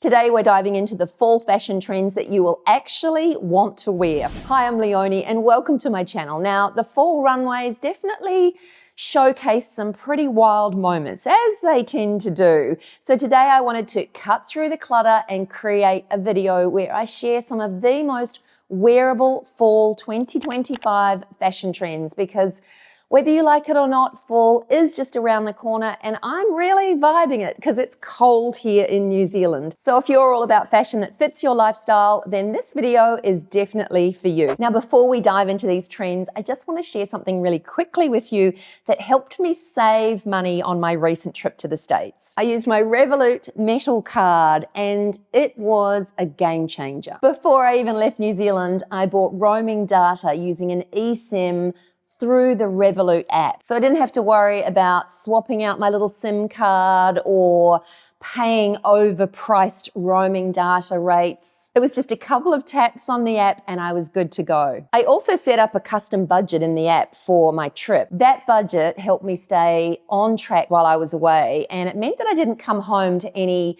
Today we're diving into the fall fashion trends that you will actually want to wear. Hi, I'm Leonie and welcome to my channel. Now, the fall runways definitely showcase some pretty wild moments, as they tend to do. So today I wanted to cut through the clutter and create a video where I share some of the most wearable fall 2025 fashion trends, because whether you like it or not, fall is just around the corner and I'm really vibing it because it's cold here in New Zealand. So if you're all about fashion that fits your lifestyle, then this video is definitely for you. Now, before we dive into these trends, I just want to share something really quickly with you that helped me save money on my recent trip to the States. I used my Revolut metal card and it was a game changer. Before I even left New Zealand, I bought roaming data using an eSIM through the Revolut app. So I didn't have to worry about swapping out my little SIM card or paying overpriced roaming data rates. It was just a couple of taps on the app and I was good to go. I also set up a custom budget in the app for my trip. That budget helped me stay on track while I was away, and it meant that I didn't come home to any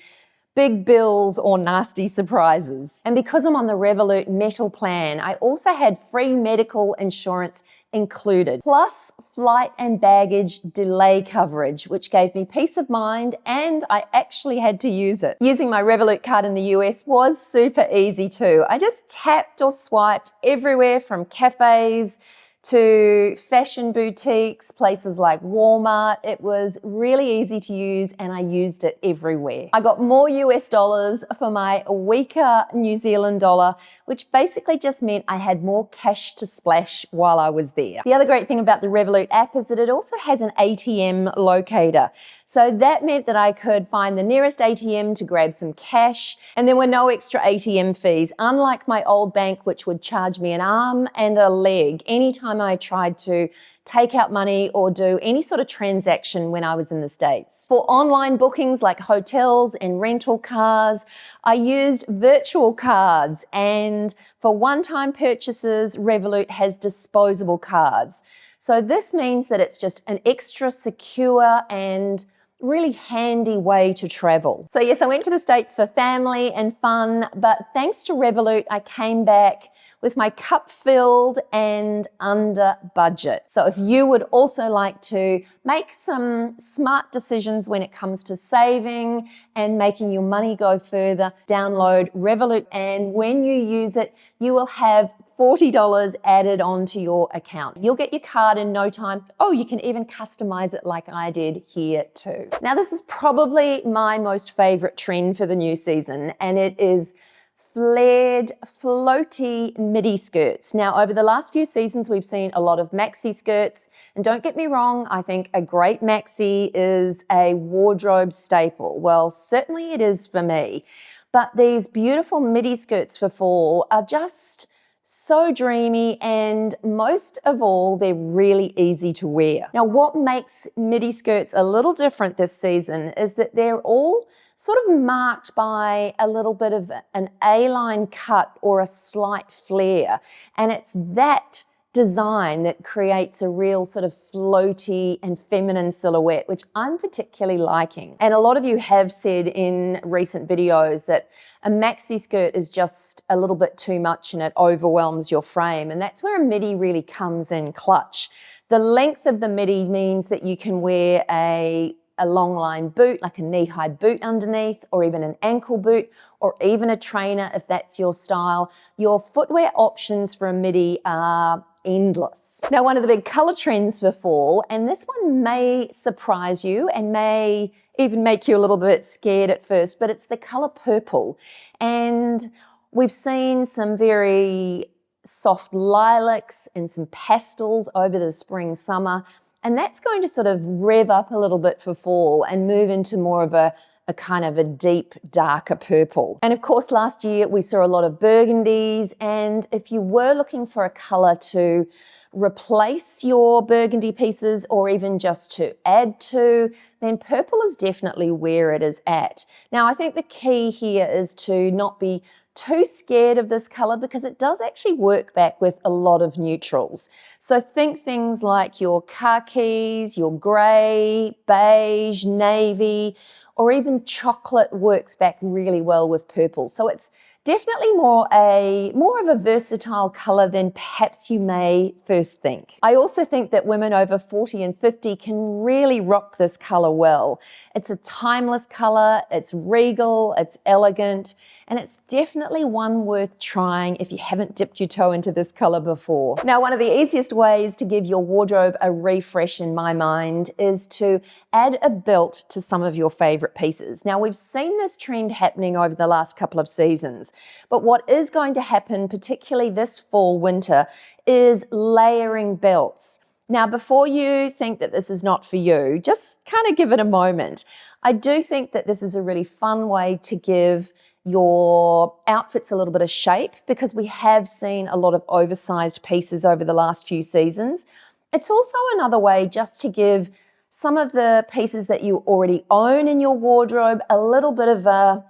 big bills or nasty surprises. And because I'm on the Revolut metal plan, I also had free medical insurance included, plus flight and baggage delay coverage, which gave me peace of mind, and I actually had to use it. Using my Revolut card in the US was super easy too. I just tapped or swiped everywhere from cafes to fashion boutiques, places like Walmart. It was really easy to use and I used it everywhere. I got more US dollars for my weaker New Zealand dollar, which basically just meant I had more cash to splash while I was there. The other great thing about the Revolut app is that it also has an ATM locator. So that meant that I could find the nearest ATM to grab some cash, and there were no extra ATM fees, unlike my old bank, which would charge me an arm and a leg anytime I tried to take out money or do any sort of transaction when I was in the States. For online bookings like hotels and rental cars, I used virtual cards, and for one-time purchases, Revolut has disposable cards. So this means that it's just an extra secure and really handy way to travel. So yes, I went to the States for family and fun, but thanks to Revolut, I came back with my cup filled and under budget. So if you would also like to make some smart decisions when it comes to saving and making your money go further, download Revolut, and when you use it, you will have $40 added onto your account. You'll get your card in no time. Oh, you can even customize it like I did here too. Now, this is probably my most favorite trend for the new season, and it is flared, floaty midi skirts. Now, over the last few seasons, we've seen a lot of maxi skirts, and don't get me wrong, I think a great maxi is a wardrobe staple. Well, certainly it is for me, but these beautiful midi skirts for fall are just so dreamy, and most of all, they're really easy to wear. Now, what makes midi skirts a little different this season is that they're all sort of marked by a little bit of an A-line cut or a slight flare, and it's that design that creates a real sort of floaty and feminine silhouette, which I'm particularly liking. And a lot of you have said in recent videos that a maxi skirt is just a little bit too much and it overwhelms your frame, and that's where a midi really comes in clutch. The length of the midi means that you can wear a long line boot, like a knee-high boot underneath, or even an ankle boot, or even a trainer if that's your style. Your footwear options for a midi are endless. Now, one of the big color trends for fall, and this one may surprise you and may even make you a little bit scared at first, but it's the color purple. And we've seen some very soft lilacs and some pastels over the spring, summer, and that's going to sort of rev up a little bit for fall and move into more of a kind of a deep, darker purple. And of course, last year we saw a lot of burgundies, and if you were looking for a color to replace your burgundy pieces or even just to add to, then purple is definitely where it is at. Now, I think the key here is to not be too scared of this color because it does actually work back with a lot of neutrals. So think things like your khakis, your gray, beige, navy, or even chocolate works back really well with purple. So it's definitely more of a versatile color than perhaps you may first think. I also think that women over 40 and 50 can really rock this color well. It's a timeless color, it's regal, it's elegant, and it's definitely one worth trying if you haven't dipped your toe into this color before. Now, one of the easiest ways to give your wardrobe a refresh in my mind is to add a belt to some of your favorite pieces. Now, we've seen this trend happening over the last couple of seasons, but what is going to happen, particularly this fall, winter, is layering belts. Now, before you think that this is not for you, just kind of give it a moment. I do think that this is a really fun way to give your outfits a little bit of shape, because we have seen a lot of oversized pieces over the last few seasons. It's also another way just to give some of the pieces that you already own in your wardrobe a little bit of a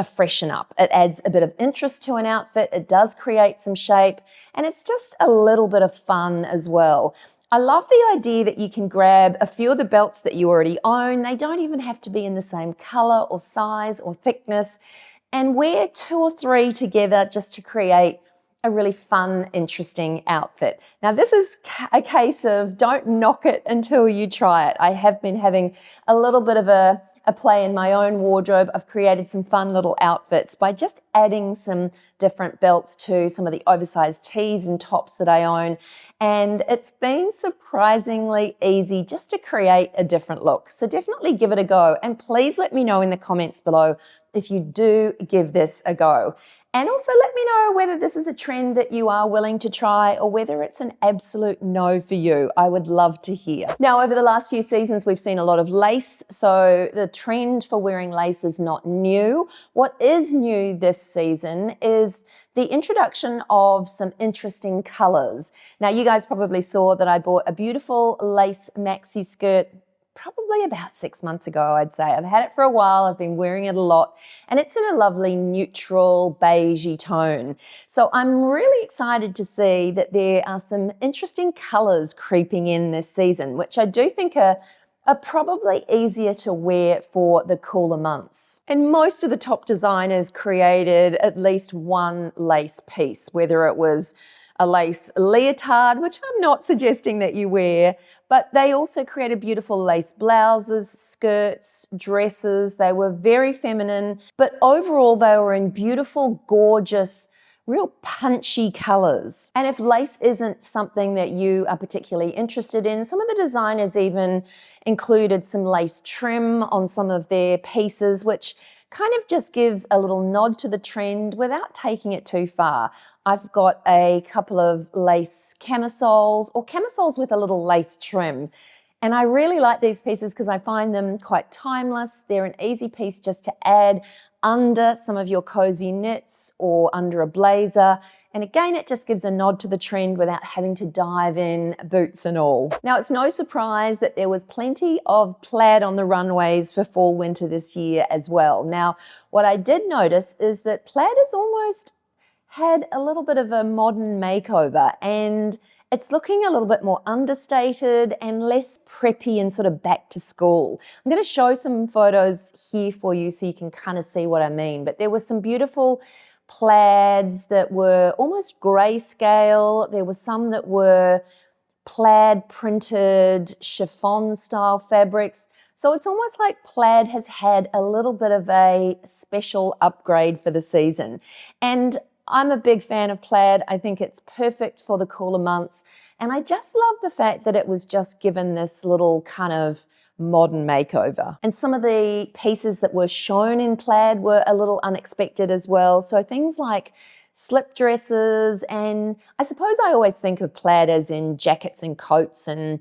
freshen up. It adds a bit of interest to an outfit, it does create some shape, and it's just a little bit of fun as well. I love the idea that you can grab a few of the belts that you already own. They don't even have to be in the same color or size or thickness, and wear 2 or 3 together just to create a really fun, interesting outfit. Now, this is a case of don't knock it until you try it. I have been having a little bit of a play in my own wardrobe. I've created some fun little outfits by just adding some different belts to some of the oversized tees and tops that I own. And it's been surprisingly easy just to create a different look. So definitely give it a go. And please let me know in the comments below if you do give this a go. And also let me know whether this is a trend that you are willing to try or whether it's an absolute no for you. I would love to hear. Now, over the last few seasons, we've seen a lot of lace. So the trend for wearing lace is not new. What is new this season is the introduction of some interesting colors. Now, you guys probably saw that I bought a beautiful lace maxi skirt probably about 6 months ago, I'd say. I've had it for a while, I've been wearing it a lot, and it's in a lovely neutral beigey tone. So I'm really excited to see that there are some interesting colors creeping in this season, which I do think are probably easier to wear for the cooler months. And most of the top designers created at least one lace piece, whether it was a lace leotard, which I'm not suggesting that you wear, but they also created beautiful lace blouses, skirts, dresses. They were very feminine, but overall they were in beautiful, gorgeous, real punchy colors. And if lace isn't something that you are particularly interested in, some of the designers even included some lace trim on some of their pieces, which kind of just gives a little nod to the trend without taking it too far. I've got a couple of lace camisoles or camisoles with a little lace trim. And I really like these pieces because I find them quite timeless. They're an easy piece just to add under some of your cozy knits or under a blazer. And again, it just gives a nod to the trend without having to dive in, boots and all. Now, it's no surprise that there was plenty of plaid on the runways for fall winter this year as well. Now, what I did notice is that plaid has almost had a little bit of a modern makeover, and it's looking a little bit more understated and less preppy and sort of back to school. I'm going to show some photos here for you so you can kind of see what I mean. But there were some beautiful plaids that were almost grayscale. There were some that were plaid printed chiffon style fabrics. So it's almost like plaid has had a little bit of a special upgrade for the season. And I'm a big fan of plaid. I think it's perfect for the cooler months. And I just love the fact that it was just given this little kind of modern makeover. And some of the pieces that were shown in plaid were a little unexpected as well. So things like slip dresses, and I suppose I always think of plaid as in jackets and coats and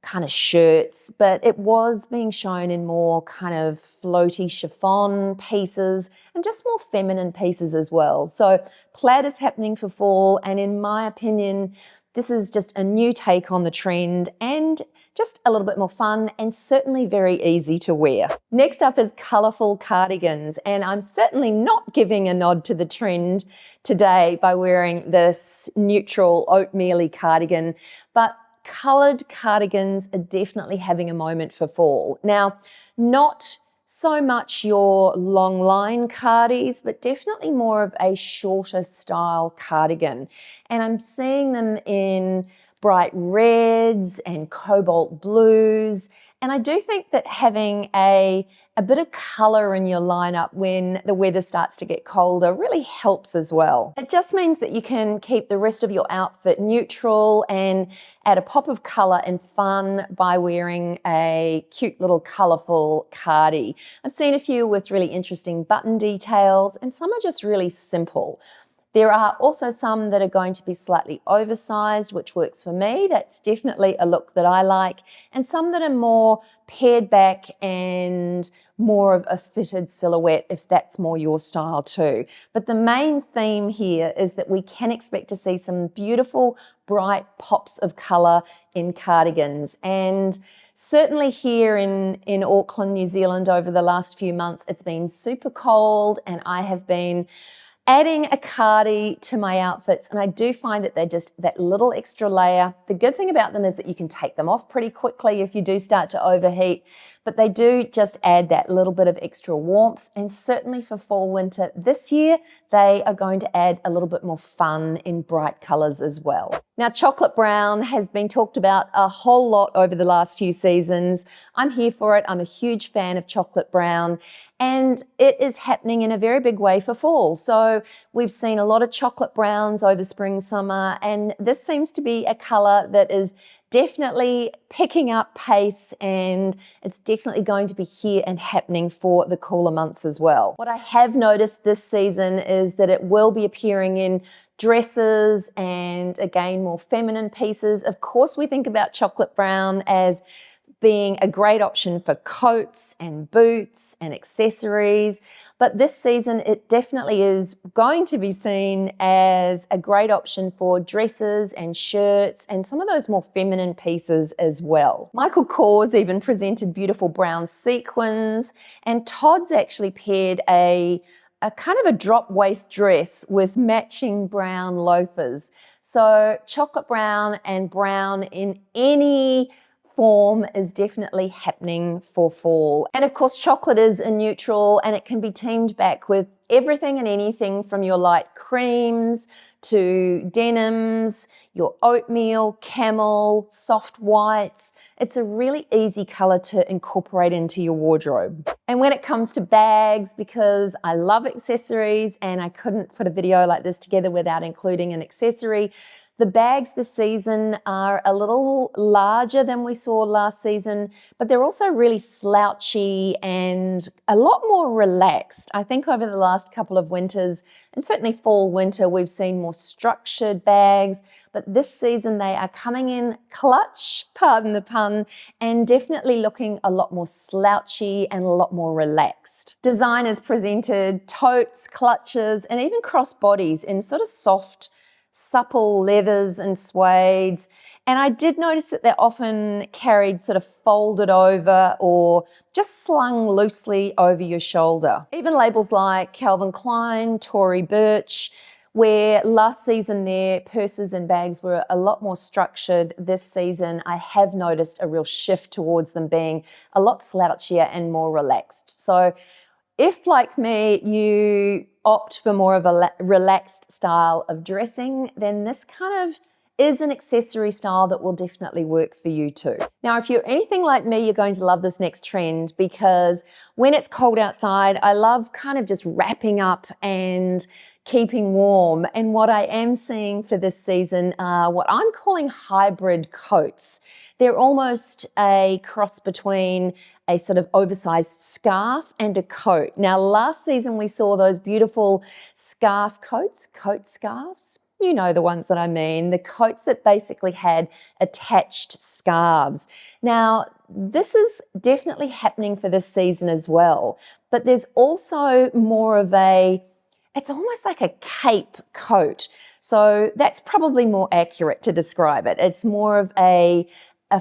kind of shirts, but it was being shown in more kind of floaty chiffon pieces and just more feminine pieces as well. So plaid is happening for fall, and in my opinion, this is just a new take on the trend and just a little bit more fun and certainly very easy to wear. Next up is colourful cardigans, and I'm certainly not giving a nod to the trend today by wearing this neutral oatmeal-y cardigan, but coloured cardigans are definitely having a moment for fall. Now, not so much your long line cardies, but definitely more of a shorter style cardigan. And I'm seeing them in bright reds and cobalt blues. And I do think that having a bit of color in your lineup when the weather starts to get colder really helps as well. It just means that you can keep the rest of your outfit neutral and add a pop of color and fun by wearing a cute little colorful cardi. I've seen a few with really interesting button details, and some are just really simple. There are also some that are going to be slightly oversized, which works for me. That's definitely a look that I like. And some that are more pared back and more of a fitted silhouette, if that's more your style too. But the main theme here is that we can expect to see some beautiful, bright pops of color in cardigans. And certainly here in Auckland, New Zealand, over the last few months, it's been super cold, and I have been adding a cardi to my outfits, and I do find that they're just that little extra layer. The good thing about them is that you can take them off pretty quickly if you do start to overheat, but they do just add that little bit of extra warmth. And certainly for fall winter this year, they are going to add a little bit more fun in bright colors as well. Now, chocolate brown has been talked about a whole lot over the last few seasons. I'm here for it. I'm a huge fan of chocolate brown, and it is happening in a very big way for fall. So we've seen a lot of chocolate browns over spring, summer, and this seems to be a color that is definitely picking up pace, and it's definitely going to be here and happening for the cooler months as well. What I have noticed this season is that it will be appearing in dresses and, again, more feminine pieces. Of course, we think about chocolate brown as being a great option for coats and boots and accessories. But this season, it definitely is going to be seen as a great option for dresses and shirts and some of those more feminine pieces as well. Michael Kors even presented beautiful brown sequins, and Todd's actually paired a kind of a drop waist dress with matching brown loafers. So chocolate brown and brown in any form is definitely happening for fall. And of course, chocolate is a neutral, and it can be teamed back with everything and anything from your light creams to denims, your oatmeal, camel, soft whites. It's a really easy color to incorporate into your wardrobe. And when it comes to bags, because I love accessories and I couldn't put a video like this together without including an accessory, the bags this season are a little larger than we saw last season, but they're also really slouchy and a lot more relaxed. I think over the last couple of winters, and certainly fall, winter, we've seen more structured bags, but this season they are coming in clutch, pardon the pun, and definitely looking a lot more slouchy and a lot more relaxed. Designers presented totes, clutches, and even crossbodies in sort of soft, supple leathers and suedes. And I did notice that they're often carried sort of folded over or just slung loosely over your shoulder. Even labels like Calvin Klein, Tory Burch, where last season their purses and bags were a lot more structured, this season I have noticed a real shift towards them being a lot slouchier and more relaxed. So if, like me, you opt for more of a relaxed style of dressing, then this kind of is an accessory style that will definitely work for you too. Now, if you're anything like me, you're going to love this next trend, because when it's cold outside, I love kind of just wrapping up and keeping warm. And what I am seeing for this season are what I'm calling hybrid coats. They're almost a cross between a sort of oversized scarf and a coat. Now, last season we saw those beautiful scarf coats, coat scarves. You know the ones that I mean, the coats that basically had attached scarves. Now, this is definitely happening for this season as well, but there's also more of it's almost like a cape coat. So that's probably more accurate to describe it. It's more of a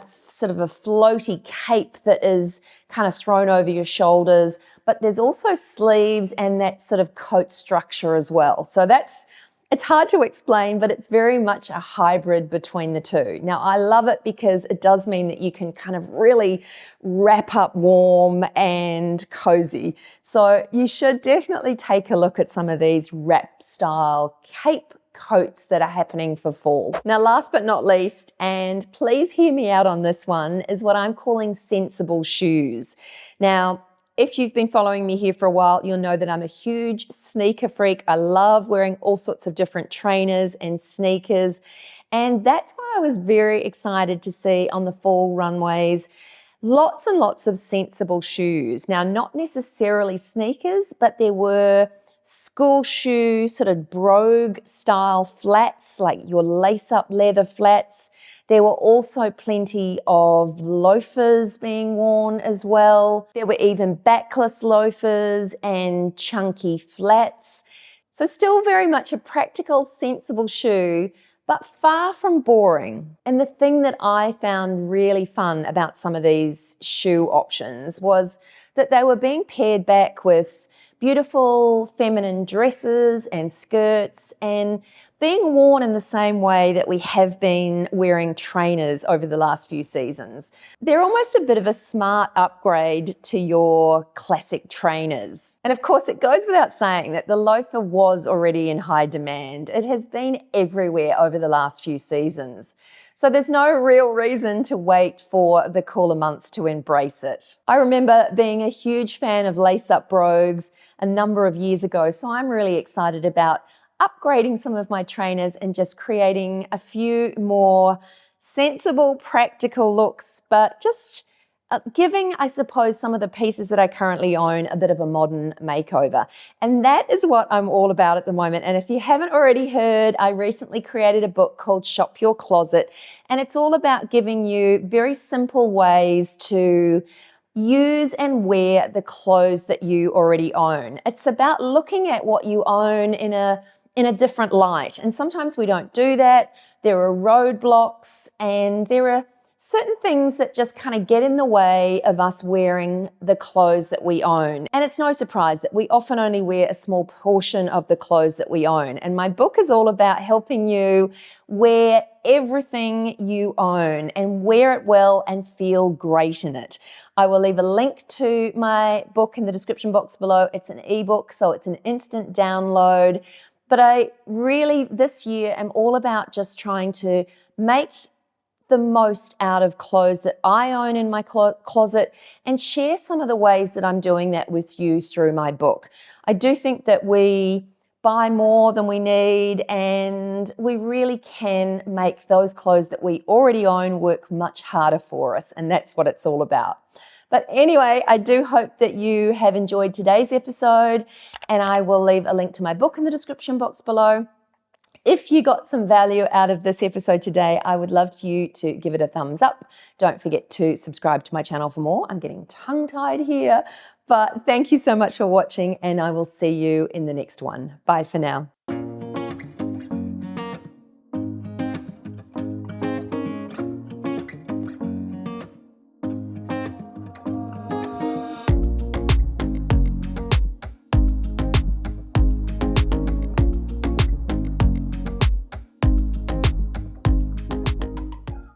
sort of a floaty cape that is kind of thrown over your shoulders, but there's also sleeves and that sort of coat structure as well. So that's It's hard to explain, but it's very much a hybrid between the two. Now, I love it because it does mean that you can kind of really wrap up warm and cozy. So you should definitely take a look at some of these wrap style cape coats that are happening for fall. Now, last but not least, and please hear me out on this one, is what I'm calling sensible shoes. Now, if you've been following me here for a while, you'll know that I'm a huge sneaker freak. I love wearing all sorts of different trainers and sneakers. And that's why I was very excited to see on the fall runways lots and lots of sensible shoes. Now, not necessarily sneakers, but there were school shoe, sort of brogue style flats, like your lace-up leather flats. There were also plenty of loafers being worn as well. There were even backless loafers and chunky flats. So still very much a practical, sensible shoe, but far from boring. And the thing that I found really fun about some of these shoe options was that they were being paired back with beautiful feminine dresses and skirts and being worn in the same way that we have been wearing trainers over the last few seasons. They're almost a bit of a smart upgrade to your classic trainers. And of course, it goes without saying that the loafer was already in high demand. It has been everywhere over the last few seasons. So there's no real reason to wait for the cooler months to embrace it. I remember being a huge fan of lace-up brogues a number of years ago, so I'm really excited about upgrading some of my trainers and just creating a few more sensible, practical looks, but just giving, I suppose, some of the pieces that I currently own a bit of a modern makeover. And that is what I'm all about at the moment. And if you haven't already heard, I recently created a book called Shop Your Closet, and it's all about giving you very simple ways to use and wear the clothes that you already own. It's about looking at what you own in a different light. And sometimes we don't do that. There are roadblocks and there are certain things that just kind of get in the way of us wearing the clothes that we own. And it's no surprise that we often only wear a small portion of the clothes that we own. And my book is all about helping you wear everything you own and wear it well and feel great in it. I will leave a link to my book in the description box below. It's an ebook, so it's an instant download. But I really, this year, am all about just trying to make the most out of clothes that I own in my closet and share some of the ways that I'm doing that with you through my book. I do think that we buy more than we need, and we really can make those clothes that we already own work much harder for us, and that's what it's all about. But anyway, I do hope that you have enjoyed today's episode, and I will leave a link to my book in the description box below. If you got some value out of this episode today, I would love you to give it a thumbs up. Don't forget to subscribe to my channel for more. I'm getting tongue-tied here, but thank you so much for watching, and I will see you in the next one. Bye for now.